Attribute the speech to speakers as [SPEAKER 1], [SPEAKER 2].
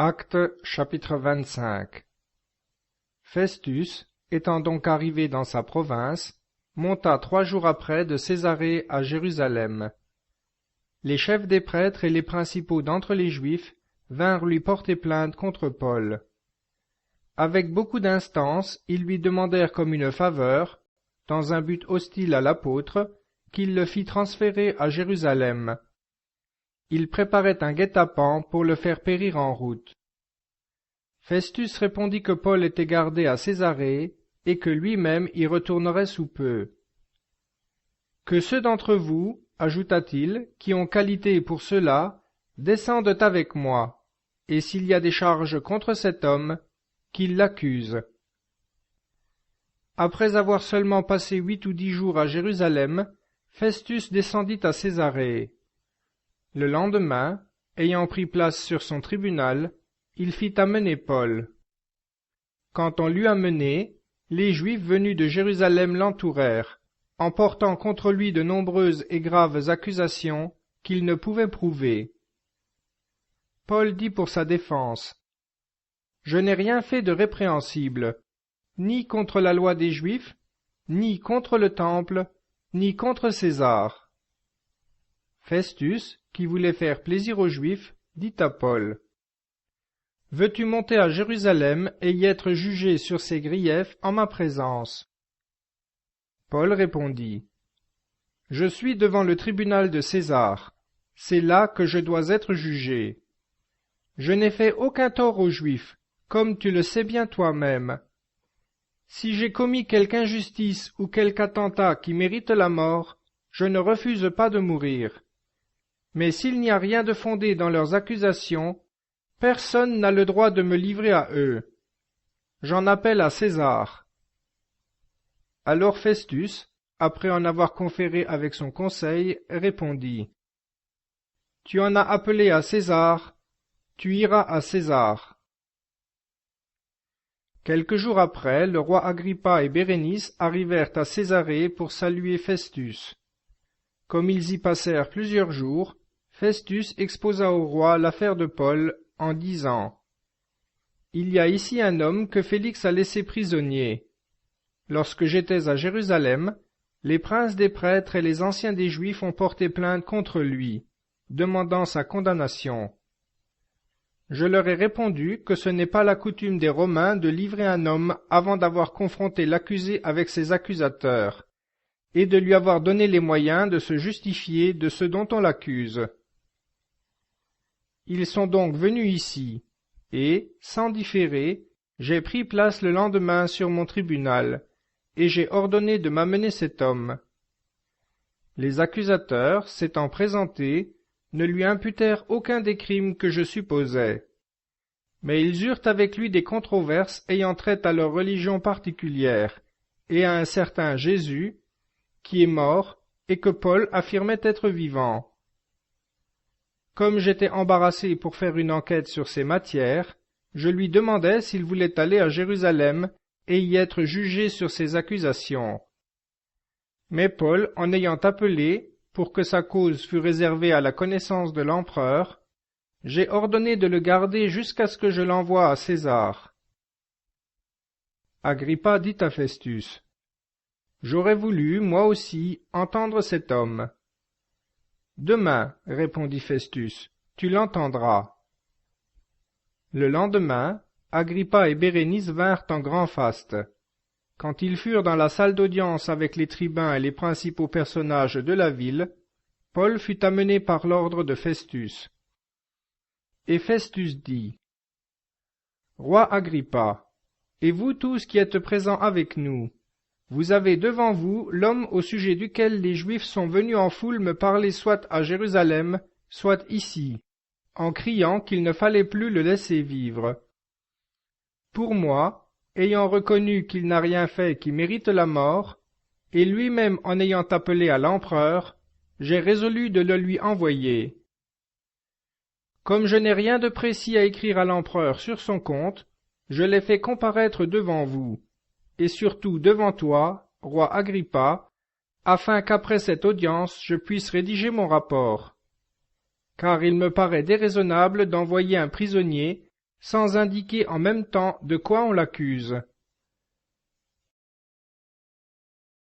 [SPEAKER 1] Actes chapitre 25. Festus, étant donc arrivé dans sa province, monta 3 jours après de Césarée à Jérusalem. Les chefs des prêtres et les principaux d'entre les Juifs vinrent lui porter plainte contre Paul. Avec beaucoup d'instance, ils lui demandèrent comme une faveur, dans un but hostile à l'apôtre, qu'il le fît transférer à Jérusalem. Ils préparaient un guet-apens pour le faire périr en route. Festus répondit que Paul était gardé à Césarée et que lui-même y retournerait sous peu. « Que ceux d'entre vous, ajouta-t-il, qui ont qualité pour cela, descendent avec moi, et s'il y a des charges contre cet homme, qu'ils l'accusent. » Après avoir seulement passé 8 ou 10 jours à Jérusalem, Festus descendit à Césarée. Le lendemain, ayant pris place sur son tribunal, il fit amener Paul. Quand on l'eut amené, les Juifs venus de Jérusalem l'entourèrent, en portant contre lui de nombreuses et graves accusations qu'ils ne pouvaient prouver. Paul dit pour sa défense: « Je n'ai rien fait de répréhensible, ni contre la loi des Juifs, ni contre le Temple, ni contre César. » Festus, qui voulait faire plaisir aux Juifs, dit à Paul: « Veux-tu monter à Jérusalem et y être jugé sur ces griefs en ma présence ?» Paul répondit: « Je suis devant le tribunal de César, c'est là que je dois être jugé. Je n'ai fait aucun tort aux Juifs, comme tu le sais bien toi-même. Si j'ai commis quelque injustice ou quelque attentat qui mérite la mort, je ne refuse pas de mourir. Mais s'il n'y a rien de fondé dans leurs accusations, personne n'a le droit de me livrer à eux. J'en appelle à César. » Alors Festus, après en avoir conféré avec son conseil, répondit: « Tu en as appelé à César, tu iras à César. » Quelques jours après, le roi Agrippa et Bérénice arrivèrent à Césarée pour saluer Festus. Comme ils y passèrent plusieurs jours, Festus exposa au roi l'affaire de Paul en disant: « Il y a ici un homme que Félix a laissé prisonnier. Lorsque j'étais à Jérusalem, les princes des prêtres et les anciens des Juifs ont porté plainte contre lui, demandant sa condamnation. Je leur ai répondu que ce n'est pas la coutume des Romains de livrer un homme avant d'avoir confronté l'accusé avec ses accusateurs, et de lui avoir donné les moyens de se justifier de ce dont on l'accuse. Ils sont donc venus ici, et, sans différer, j'ai pris place le lendemain sur mon tribunal, et j'ai ordonné de m'amener cet homme. Les accusateurs, s'étant présentés, ne lui imputèrent aucun des crimes que je supposais. Mais ils eurent avec lui des controverses ayant trait à leur religion particulière, et à un certain Jésus, qui est mort, et que Paul affirmait être vivant. Comme j'étais embarrassé pour faire une enquête sur ces matières, je lui demandai s'il voulait aller à Jérusalem et y être jugé sur ces accusations. Mais Paul, en ayant appelé, pour que sa cause fût réservée à la connaissance de l'empereur, j'ai ordonné de le garder jusqu'à ce que je l'envoie à César. » Agrippa dit à Festus: « J'aurais voulu, moi aussi, entendre cet homme. » « Demain, répondit Festus, tu l'entendras. » Le lendemain, Agrippa et Bérénice vinrent en grand faste. Quand ils furent dans la salle d'audience avec les tribuns et les principaux personnages de la ville, Paul fut amené par l'ordre de Festus. Et Festus dit: « Roi Agrippa, et vous tous qui êtes présents avec nous, vous avez devant vous l'homme au sujet duquel les Juifs sont venus en foule me parler soit à Jérusalem, soit ici, en criant qu'il ne fallait plus le laisser vivre. Pour moi, ayant reconnu qu'il n'a rien fait qui mérite la mort, et lui-même en ayant appelé à l'empereur, j'ai résolu de le lui envoyer. Comme je n'ai rien de précis à écrire à l'empereur sur son compte, je l'ai fait comparaître devant vous, et surtout devant toi, roi Agrippa, afin qu'après cette audience je puisse rédiger mon rapport. Car il me paraît déraisonnable d'envoyer un prisonnier sans indiquer en même temps de quoi on l'accuse.